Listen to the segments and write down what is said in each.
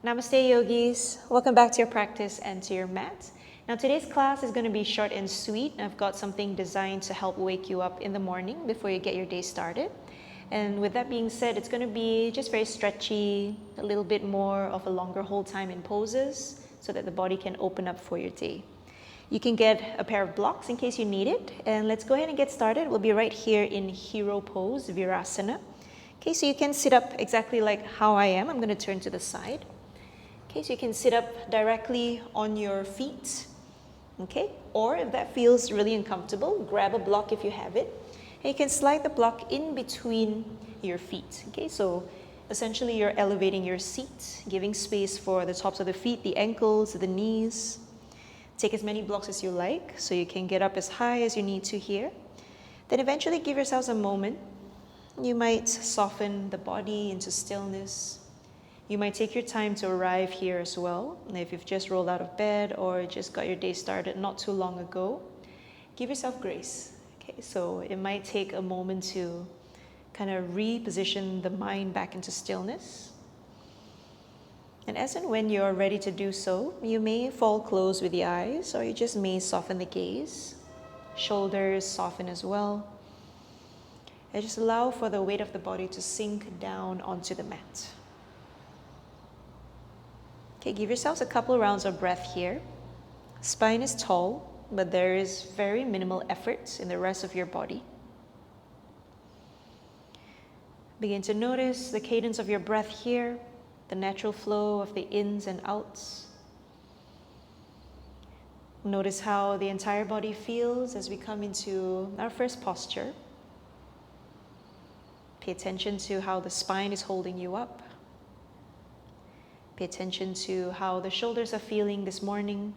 Namaste yogis, welcome back to your practice and to your mat. Now today's class is going to be short and sweet. I've got something designed to help wake you up in the morning before you get your day started. And with that being said, it's going to be just very stretchy, a little bit more of a longer hold time in poses so that the body can open up for your day. You can get a pair of blocks in case you need it. And let's go ahead and get started. We'll be right here in hero pose, virasana. Okay, so you can sit up exactly like how I am. I'm going to turn to the side. Okay, so you can sit up directly on your feet, okay? Or if that feels really uncomfortable, grab a block if you have it. And you can slide the block in between your feet, okay? So essentially you're elevating your seat, giving space for the tops of the feet, the ankles, the knees. Take as many blocks as you like so you can get up as high as you need to here. Then eventually give yourselves a moment. You might soften the body into stillness. You might take your time to arrive here as well. If you've just rolled out of bed or just got your day started not too long ago, give yourself grace. Okay, so it might take a moment to kind of reposition the mind back into stillness. And as and when you're ready to do so, you may fall close with the eyes or you just may soften the gaze. Shoulders soften as well. And just allow for the weight of the body to sink down onto the mat. Okay, give yourselves a couple rounds of breath here. Spine is tall, but there is very minimal effort in the rest of your body. Begin to notice the cadence of your breath here, the natural flow of the ins and outs. Notice how the entire body feels as we come into our first posture. Pay attention to how the spine is holding you up. Pay attention to how the shoulders are feeling this morning.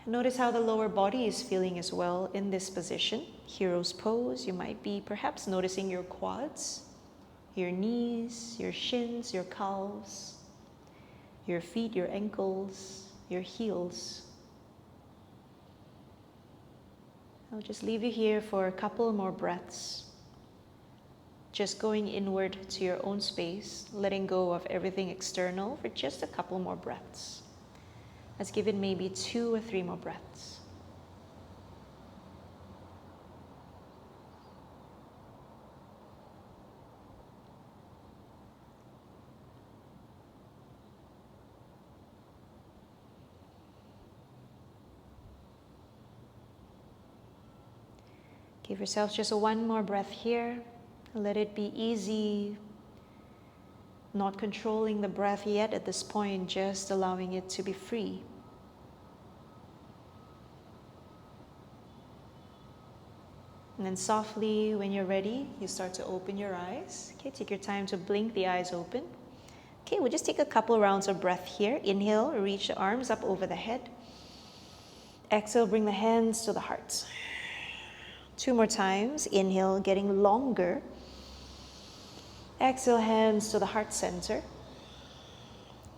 Notice how the lower body is feeling as well in this position. Hero's pose, you might be perhaps noticing your quads, your knees, your shins, your calves, your feet, your ankles, your heels. I'll just leave you here for a couple more breaths. Just going inward to your own space, letting go of everything external for just a couple more breaths. Let's give it maybe 2 or 3 more breaths. Give yourself just one more breath here. Let it be easy, not controlling the breath yet at this point, just allowing it to be free. And then softly, when you're ready, you start to open your eyes. Okay, take your time to blink the eyes open. Okay, we'll just take a couple rounds of breath here. Inhale, reach the arms up over the head. Exhale, bring the hands to the heart. 2 more times. Inhale, getting longer. Exhale, hands to the heart center.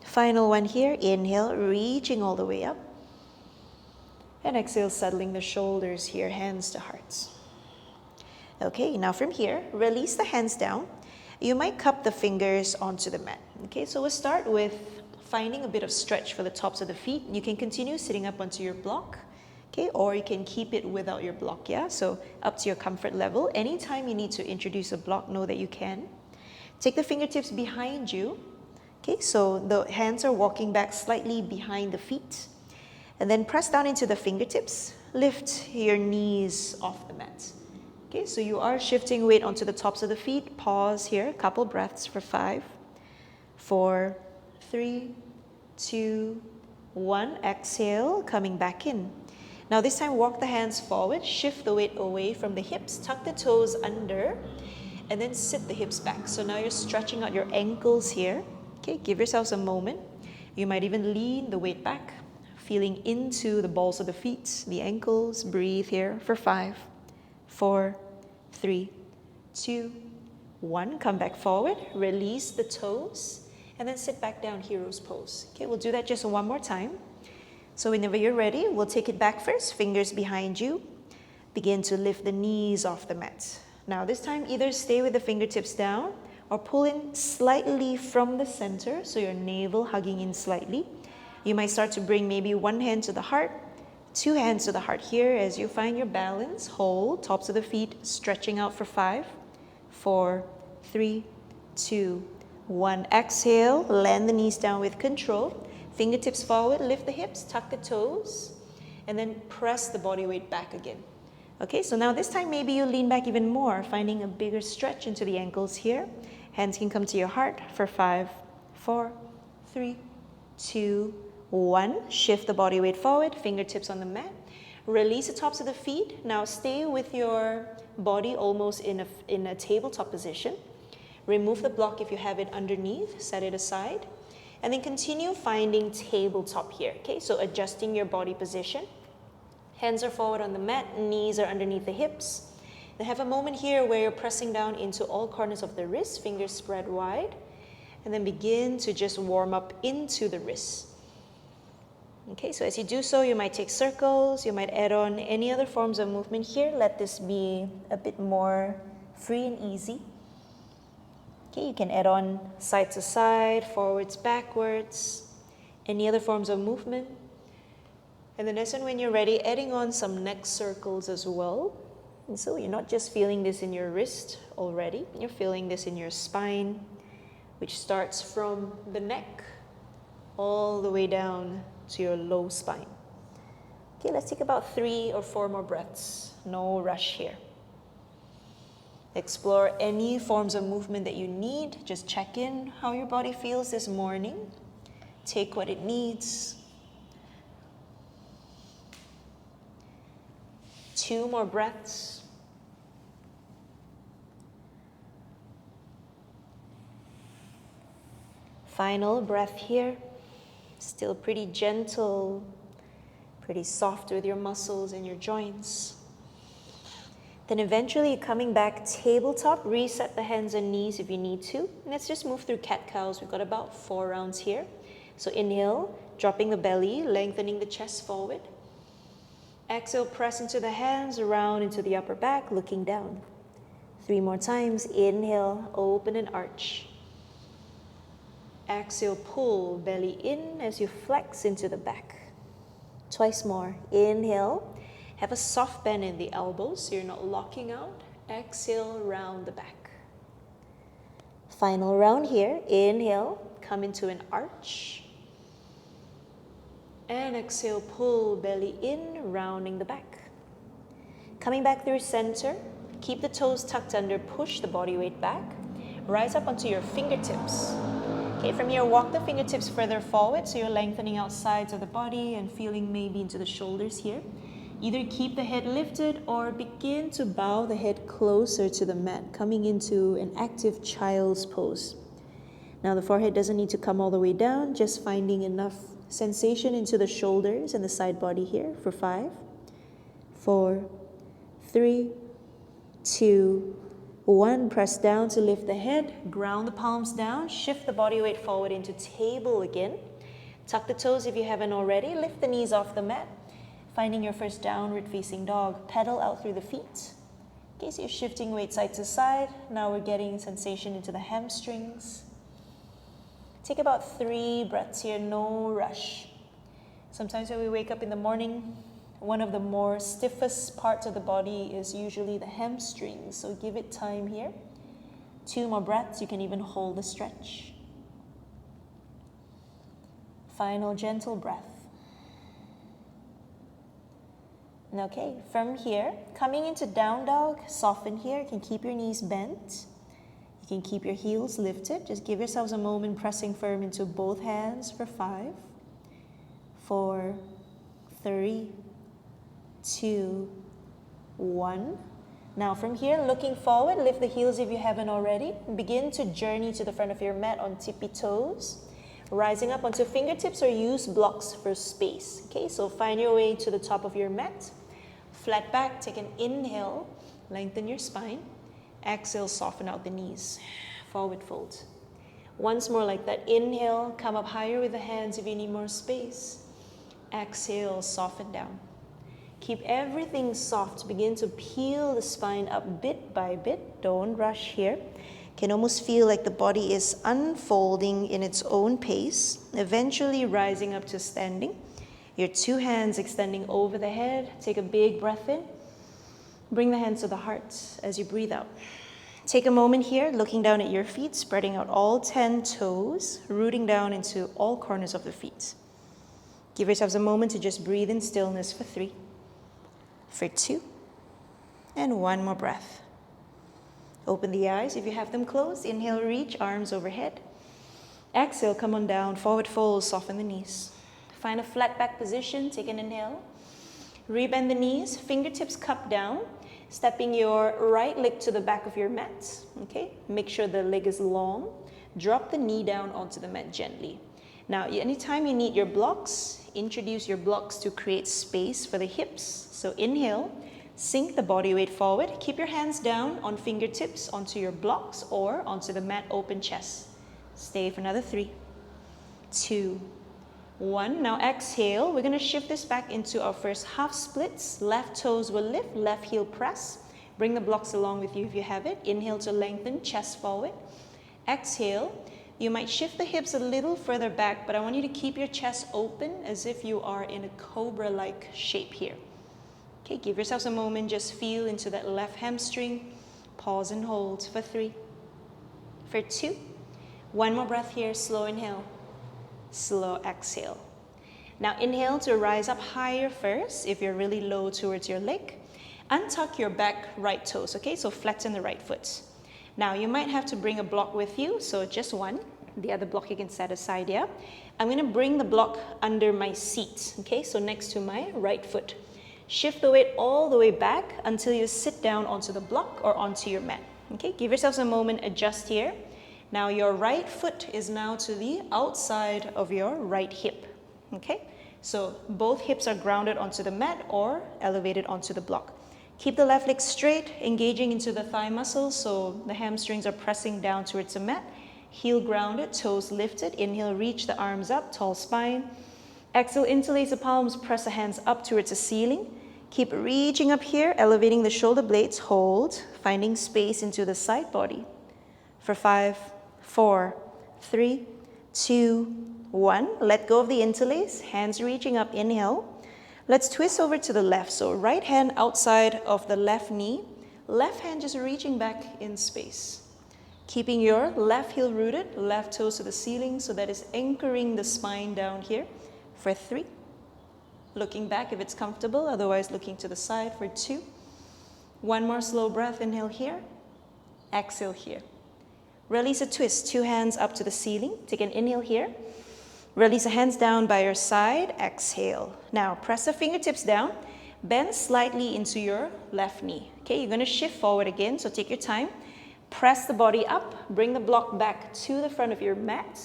Final one here. Inhale, reaching all the way up. And exhale, settling the shoulders here, hands to hearts. Okay, now from here, release the hands down. You might cup the fingers onto the mat. Okay, so we'll start with finding a bit of stretch for the tops of the feet. You can continue sitting up onto your block. Okay, or you can keep it without your block, yeah? So up to your comfort level. Anytime you need to introduce a block, know that you can. Take the fingertips behind you. Okay, so the hands are walking back slightly behind the feet. And then press down into the fingertips. Lift your knees off the mat. Okay, so you are shifting weight onto the tops of the feet. Pause here, a couple breaths for 5, 4, 3, 2, 1. Exhale, coming back in. Now this time, walk the hands forward, shift the weight away from the hips, tuck the toes under, and then sit the hips back. So now you're stretching out your ankles here. Okay, give yourselves a moment. You might even lean the weight back, feeling into the balls of the feet, the ankles. Breathe here for 5, 4, 3, 2, 1. Come back forward, release the toes, and then sit back down, hero's pose. Okay, we'll do that just one more time. So whenever you're ready, we'll take it back first, fingers behind you. Begin to lift the knees off the mat. Now this time, either stay with the fingertips down or pull in slightly from the center, so your navel hugging in slightly. You might start to bring maybe one hand to the heart, two hands to the heart here as you find your balance. Hold, tops of the feet stretching out for 5, 4, 3, 2, 1. Exhale, land the knees down with control. Fingertips forward, lift the hips, tuck the toes, and then press the body weight back again. Okay, so now this time maybe you lean back even more, finding a bigger stretch into the ankles here. Hands can come to your heart for 5, 4, 3, 2, 1. Shift the body weight forward, fingertips on the mat. Release the tops of the feet. Now stay with your body almost in a tabletop position. Remove the block if you have it underneath, set it aside. And then continue finding tabletop here, okay? So adjusting your body position. Hands are forward on the mat, knees are underneath the hips. Then have a moment here where you're pressing down into all corners of the wrists, fingers spread wide. And then begin to just warm up into the wrists. Okay, so as you do so, you might take circles, you might add on any other forms of movement here. Let this be a bit more free and easy. Okay, you can add on side to side, forwards, backwards, any other forms of movement. And then as and when you're ready, adding on some neck circles as well. And so you're not just feeling this in your wrist already, you're feeling this in your spine, which starts from the neck all the way down to your low spine. Okay, let's take about 3 or 4 more breaths. No rush here. Explore any forms of movement that you need. Just check in how your body feels this morning. Take what it needs. 2 more breaths. Final breath here. Still pretty gentle, pretty soft with your muscles and your joints. Then eventually coming back tabletop, reset the hands and knees if you need to. Let's just move through cat-cows. We've got about 4 rounds here. So inhale, dropping the belly, lengthening the chest forward. Exhale, press into the hands, round into the upper back, looking down. 3 more times. Inhale, open and arch. Exhale, pull belly in as you flex into the back. Twice more. Inhale, have a soft bend in the elbows so you're not locking out. Exhale, round the back. Final round here. Inhale, come into an arch. And exhale, pull belly in, rounding the back. Coming back through center, keep the toes tucked under, push the body weight back. Rise up onto your fingertips. Okay, from here, walk the fingertips further forward so you're lengthening out sides of the body and feeling maybe into the shoulders here. Either keep the head lifted or begin to bow the head closer to the mat, coming into an active child's pose. Now the forehead doesn't need to come all the way down, just finding enough sensation into the shoulders and the side body here for 5, 4, 3, 2, 1. Press down to lift the head, ground the palms down, shift the body weight forward into table again. Tuck the toes if you haven't already, lift the knees off the mat, finding your first downward facing dog. Pedal out through the feet. Okay, so you're shifting weight side to side. Now we're getting sensation into the hamstrings. Take about 3 breaths here, no rush. Sometimes when we wake up in the morning, one of the more stiffest parts of the body is usually the hamstrings, so give it time here. 2 more breaths, you can even hold the stretch. Final gentle breath. And okay, from here, coming into down dog, soften here. You can keep your knees bent. You can keep your heels lifted. Just give yourselves a moment pressing firm into both hands for 5, 4, 3, 2, 1. Now from here, looking forward, lift the heels if you haven't already. Begin to journey to the front of your mat on tippy toes. Rising up onto fingertips or use blocks for space. Okay, so find your way to the top of your mat. Flat back, take an inhale, lengthen your spine. Exhale, soften out the knees. Forward fold. Once more like that. Inhale, come up higher with the hands if you need more space. Exhale, soften down. Keep everything soft. Begin to peel the spine up bit by bit. Don't rush here. Can almost feel like the body is unfolding in its own pace, eventually rising up to standing. Your 2 hands extending over the head. Take a big breath in. Bring the hands to the heart as you breathe out. Take a moment here, looking down at your feet, spreading out all 10 toes, rooting down into all corners of the feet. Give yourselves a moment to just breathe in stillness for 3, for 2, and 1 more breath. Open the eyes if you have them closed. Inhale, reach, arms overhead. Exhale, come on down, forward fold, soften the knees. Find a flat back position, take an inhale. Rebend the knees, fingertips cup down, stepping your right leg to the back of your mat, okay? Make sure the leg is long. Drop the knee down onto the mat gently. Now, anytime you need your blocks, introduce your blocks to create space for the hips. So inhale, sink the body weight forward. Keep your hands down on fingertips onto your blocks or onto the mat, open chest. Stay for another 3, 2, 1. Now exhale. We're going to shift this back into our first half splits. Left toes will lift, left heel press. Bring the blocks along with you if you have it. Inhale to lengthen, chest forward. Exhale. You might shift the hips a little further back, but I want you to keep your chest open as if you are in a cobra-like shape here. Okay, give yourselves a moment. Just feel into that left hamstring. Pause and hold for 3, for 2. 1 more breath here. Slow inhale. Slow exhale. Now inhale to rise up higher first. If you're really low towards your leg, untuck your back right toes, okay? So flatten the right foot. Now you might have to bring a block with you, so just 1. The other block you can set aside here. I'm going to bring the block under my seat, okay? So next to my right foot. Shift the weight all the way back until you sit down onto the block or onto your mat, okay? Give yourselves a moment, adjust here. Now your right foot is now to the outside of your right hip, okay? So both hips are grounded onto the mat or elevated onto the block. Keep the left leg straight, engaging into the thigh muscles so the hamstrings are pressing down towards the mat. Heel grounded, toes lifted. Inhale, reach the arms up, tall spine. Exhale, interlace the palms, press the hands up towards the ceiling. Keep reaching up here, elevating the shoulder blades. Hold, finding space into the side body. For 5, 4, 3, 2, 1. Let go of the interlace, hands reaching up, inhale. Let's twist over to the left. So right hand outside of the left knee, left hand just reaching back in space. Keeping your left heel rooted, left toes to the ceiling, so that is anchoring the spine down here. For 3. Looking back if it's comfortable, otherwise looking to the side for 2. 1 more slow breath, inhale here, exhale here. Release a twist, 2 hands up to the ceiling. Take an inhale here. Release the hands down by your side. Exhale. Now press the fingertips down. Bend slightly into your left knee. Okay, you're going to shift forward again, so take your time. Press the body up. Bring the block back to the front of your mat.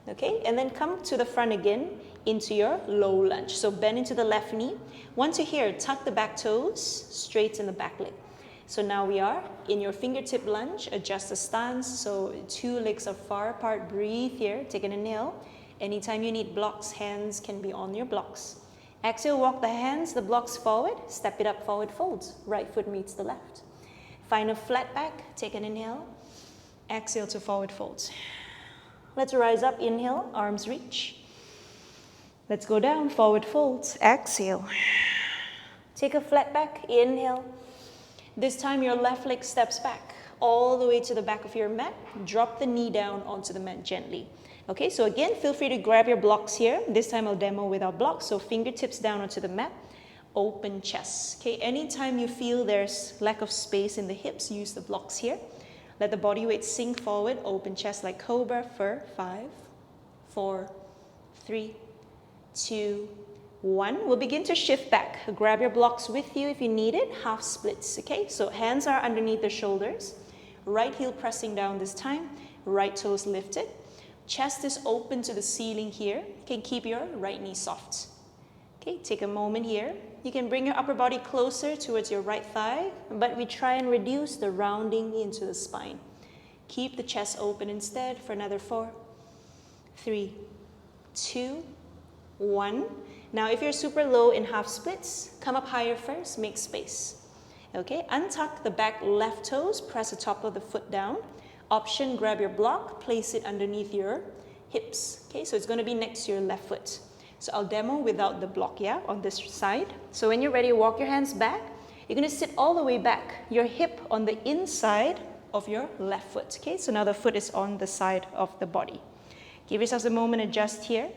Okay, and then come to the front again into your low lunge. So bend into the left knee. Once you're here, tuck the back toes, straighten the back leg. So now we are in your fingertip lunge. Adjust the stance so 2 legs are far apart. Breathe here. Take an inhale. Anytime you need blocks, hands can be on your blocks. Exhale, walk the hands, the blocks forward. Step it up, forward folds. Right foot meets the left. Find a flat back. Take an inhale. Exhale to forward folds. Let's rise up. Inhale, arms reach. Let's go down, forward folds. Exhale. Take a flat back. Inhale. This time your left leg steps back all the way to the back of your mat. Drop the knee down onto the mat gently. Okay, so again, feel free to grab your blocks here. This time I'll demo without blocks. So fingertips down onto the mat. Open chest. Okay, anytime you feel there's lack of space in the hips, use the blocks here. Let the body weight sink forward. Open chest like cobra for 5, 4, 3, 2, 1. We'll begin to shift back. Grab your blocks with you if you need it. Half splits, okay? So hands are underneath the shoulders. Right heel pressing down this time. Right toes lifted. Chest is open to the ceiling here. You can keep your right knee soft. Okay, take a moment here. You can bring your upper body closer towards your right thigh, but we try and reduce the rounding into the spine. Keep the chest open instead for another 4, 3, 2, 1. Now, if you're super low in half splits, come up higher first, make space. Okay, untuck the back left toes, press the top of the foot down. Option, grab your block, place it underneath your hips. Okay, so it's going to be next to your left foot. So I'll demo without the block, yeah, on this side. So when you're ready, walk your hands back. You're going to sit all the way back, your hip on the inside of your left foot. Okay, so now the foot is on the side of the body. Give yourselves a moment, adjust here.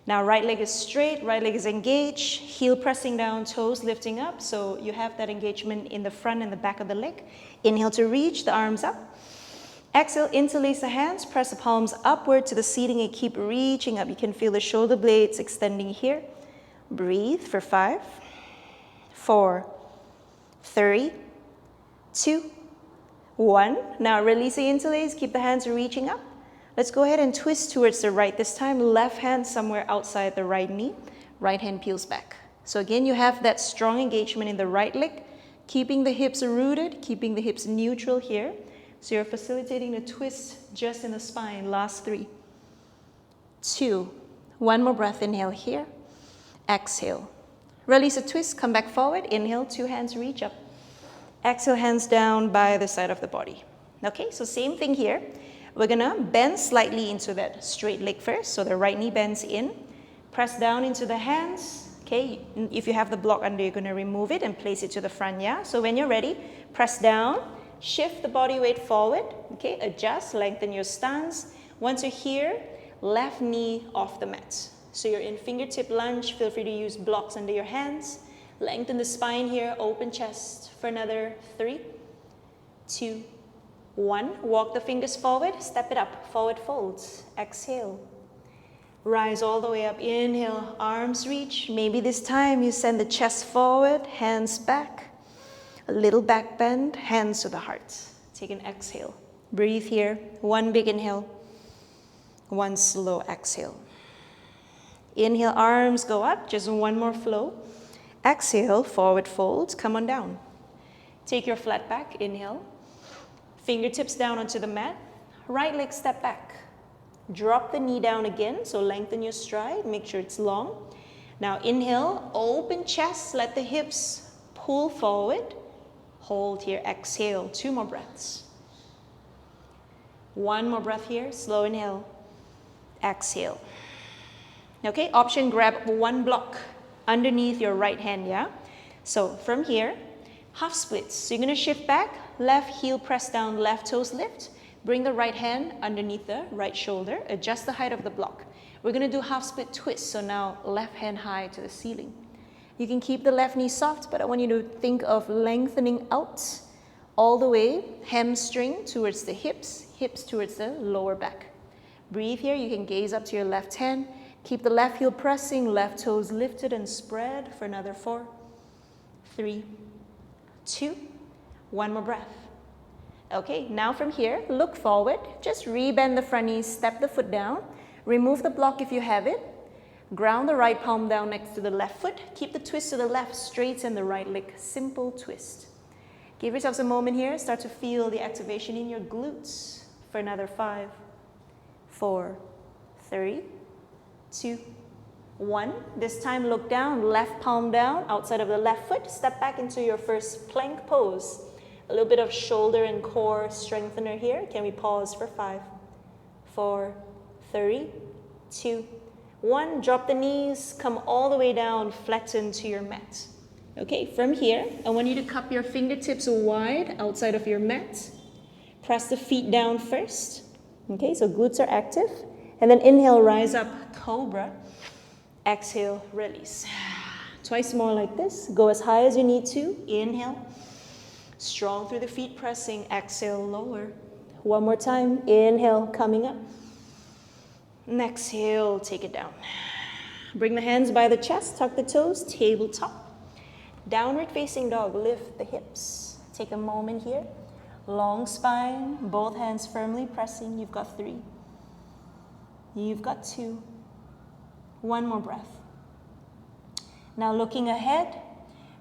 Now right leg is straight, right leg is engaged, heel pressing down, toes lifting up. So you have that engagement in the front and the back of the leg. Inhale to reach the arms up. Exhale, interlace the hands, press the palms upward to the ceiling and keep reaching up. You can feel the shoulder blades extending here. Breathe for 5, 4, 3, 2, 1. Now release the interlace, keep the hands reaching up. Let's go ahead and twist towards the right. This time, left hand somewhere outside the right knee. Right hand peels back. So again, you have that strong engagement in the right leg, keeping the hips rooted, keeping the hips neutral here. So you're facilitating the twist just in the spine. Last 3, 2, 1 more breath. Inhale here. Exhale. Release a twist, come back forward. Inhale, 2 hands reach up. Exhale, hands down by the side of the body. Okay, so same thing here. We're gonna bend slightly into that straight leg first. So the right knee bends in. Press down into the hands. Okay, if you have the block under, you're gonna remove it and place it to the front, yeah? So when you're ready, press down, shift the body weight forward. Okay, adjust, lengthen your stance. Once you're here, left knee off the mat. So you're in fingertip lunge. Feel free to use blocks under your hands. Lengthen the spine here, open chest for another 3, 2, 1. Walk the fingers forward, step it up, forward folds. Exhale. Rise all the way up. Inhale, arms reach. Maybe this time you send the chest forward, hands back. A little back bend, hands to the heart. Take an exhale. Breathe here. 1 big inhale, 1 slow exhale. Inhale, arms go up. Just 1 more flow. Exhale, forward fold. Come on down. Take your flat back. Inhale. Fingertips down onto the mat. Right leg step back. Drop the knee down again, so lengthen your stride. Make sure it's long. Now inhale, open chest. Let the hips pull forward. Hold here. Exhale. 2 more breaths. 1 more breath here. Slow inhale. Exhale. Okay, option, grab 1 block underneath your right hand, yeah? So from here, half splits. So you're going to shift back, left heel press down, left toes lift. Bring the right hand underneath the right shoulder. Adjust the height of the block. We're going to do half split twist. So now left hand high to the ceiling. You can keep the left knee soft, but I want you to think of lengthening out all the way, hamstring towards the hips, hips towards the lower back. Breathe here. You can gaze up to your left hand. Keep the left heel pressing, left toes lifted and spread for another 4, 3, 2, 1 more breath. Okay, now from here, look forward. Just rebend the front knee, step the foot down. Remove the block if you have it. Ground the right palm down next to the left foot. Keep the twist to the left, straighten the right leg. Simple twist. Give yourselves a moment here. Start to feel the activation in your glutes for another 5, 4, 3, 2, 1. This time look down, left palm down, outside of the left foot. Step back into your first plank pose. A little bit of shoulder and core strengthener here. Can we pause for 5, 4, 3, 2, 1. Drop the knees, come all the way down, flatten to your mat. Okay, from here, I want you to cup your fingertips wide outside of your mat. Press the feet down first. Okay, so glutes are active. And then inhale, rise up, cobra. Exhale, release. Twice more like this. Go as high as you need to. Inhale. Strong through the feet pressing. Exhale, lower. 1 more time. Inhale, coming up. And exhale, take it down. Bring the hands by the chest, tuck the toes, tabletop. Downward facing dog, lift the hips. Take a moment here. Long spine, both hands firmly pressing. You've got 3. You've got 2. 1 more breath. Now looking ahead,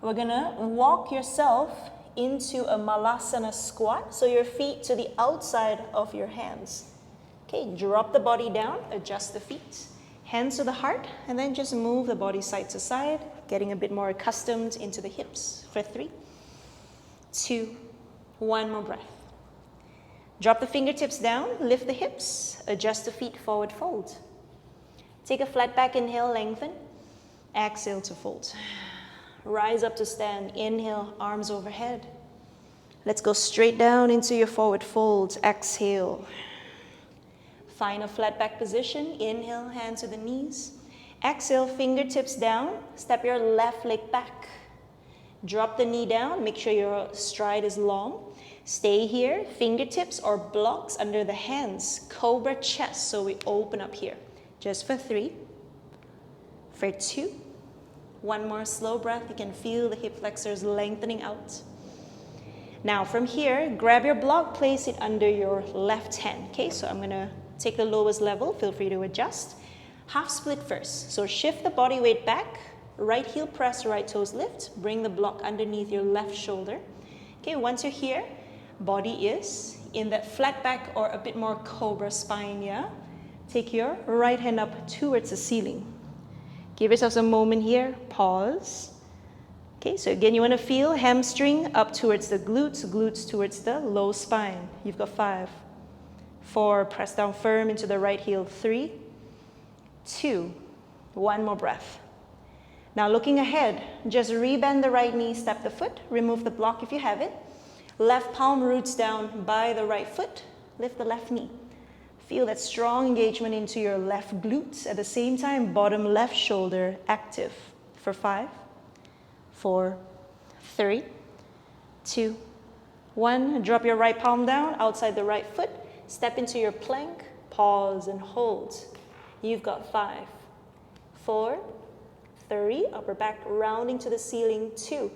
we're gonna walk yourself into a malasana squat. So your feet to the outside of your hands. Okay, drop the body down, adjust the feet. Hands to the heart, and then just move the body side to side, getting a bit more accustomed into the hips for 3, 2, 1 more breath. Drop the fingertips down, lift the hips, adjust the feet, forward fold. Take a flat back inhale, lengthen. Exhale to fold. Rise up to stand, inhale, arms overhead. Let's go straight down into your forward fold, exhale. Find a flat back position, inhale, hands to the knees. Exhale, fingertips down, step your left leg back. Drop the knee down, make sure your stride is long. Stay here, fingertips or blocks under the hands, cobra chest, so we open up here. Just for 3, for 2, one more slow breath. You can feel the hip flexors lengthening out. Now from here, grab your block, place it under your left hand. Okay, so I'm gonna take the lowest level, feel free to adjust. Half split first, so shift the body weight back, right heel press, right toes lift, bring the block underneath your left shoulder. Okay, once you're here, body is in that flat back or a bit more cobra spine, yeah? Take your right hand up towards the ceiling. Give yourself a moment here, pause. Okay, so again, you want to feel hamstring up towards the glutes, glutes towards the low spine. You've got 5, 4, press down firm into the right heel, 3, 2, one more breath. Now looking ahead, just rebend the right knee, step the foot, remove the block if you have it. Left palm roots down by the right foot, lift the left knee. Feel that strong engagement into your left glutes. At the same time, bottom left shoulder active for 5, 4, 3, 2, 1. Drop your right palm down outside the right foot. Step into your plank, pause and hold. You've got 5, 4, 3, upper back rounding to the ceiling, 2,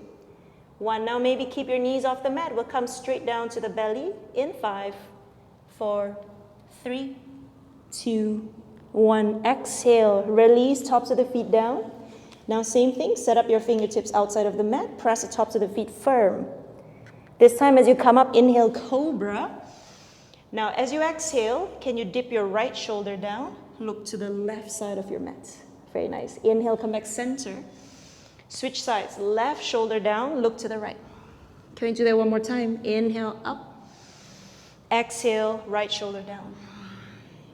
1. Now maybe keep your knees off the mat. We'll come straight down to the belly in 5, 4, 3, 2, 1. Exhale, release tops of the feet down. Now same thing, set up your fingertips outside of the mat, press the tops of the feet firm. This time as you come up, inhale, cobra. Now as you exhale, can you dip your right shoulder down? Look to the left side of your mat. Very nice. Inhale, come back center. Switch sides, left shoulder down, look to the right. Can we do that one more time? Inhale, up. Exhale, right shoulder down.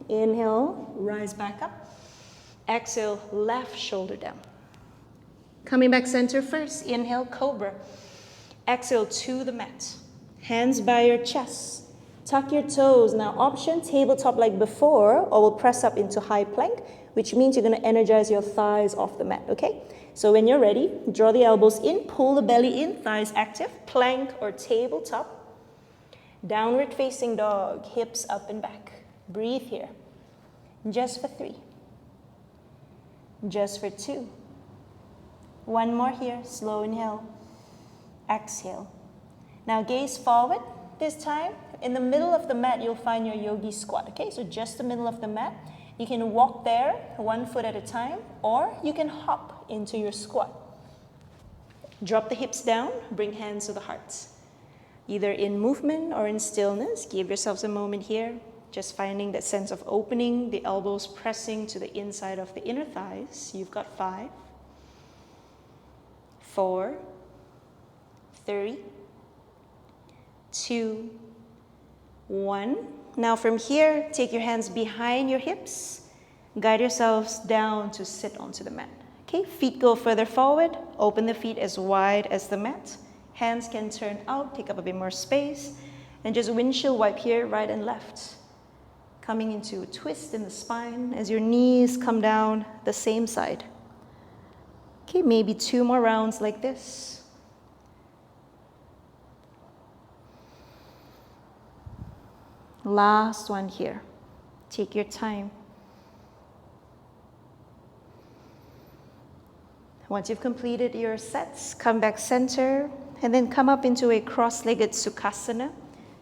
Inhale, rise back up. Exhale, left shoulder down. Coming back center first, inhale, cobra. Exhale to the mat. Hands by your chest. Tuck your toes. Now option, tabletop like before, or we'll press up into high plank, which means you're going to energize your thighs off the mat, okay? So when you're ready, draw the elbows in, pull the belly in, thighs active, plank or tabletop. Downward facing dog, hips up and back. Breathe here. Just for 3. Just for 2. One more here, slow inhale. Exhale. Now gaze forward. This time, in the middle of the mat, you'll find your yogi squat, okay? So just the middle of the mat. You can walk there, 1 foot at a time, or you can hop into your squat. Drop the hips down, bring hands to the heart. Either in movement or in stillness, give yourselves a moment here, just finding that sense of opening, the elbows pressing to the inside of the inner thighs. You've got 5, 4, 3, 2, 1. Now from here, take your hands behind your hips. Guide yourselves down to sit onto the mat. Okay, feet go further forward. Open the feet as wide as the mat. Hands can turn out, take up a bit more space. And just windshield wipe here, right and left. Coming into a twist in the spine as your knees come down the same side. Okay, maybe 2 more rounds like this. Last one here. Take your time. Once you've completed your sets, come back center and then come up into a cross-legged Sukhasana,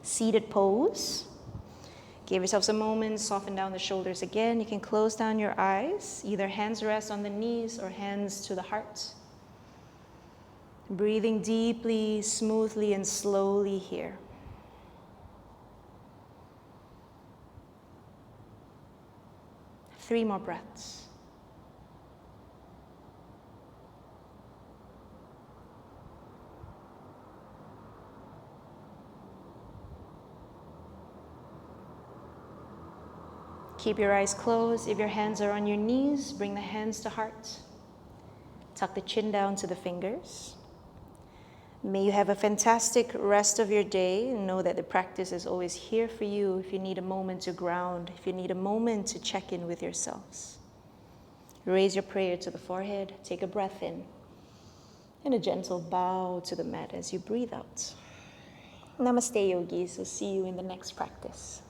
seated pose. Give yourselves a moment, soften down the shoulders again. You can close down your eyes, either hands rest on the knees or hands to the heart. Breathing deeply, smoothly, and slowly here. Three more breaths. Keep your eyes closed. If your hands are on your knees, bring the hands to heart. Tuck the chin down to the fingers. May you have a fantastic rest of your day, and know that the practice is always here for you if you need a moment to ground, if you need a moment to check in with yourselves. Raise your prayer to the forehead, take a breath in, and a gentle bow to the mat as you breathe out. Namaste, yogis. We'll see you in the next practice.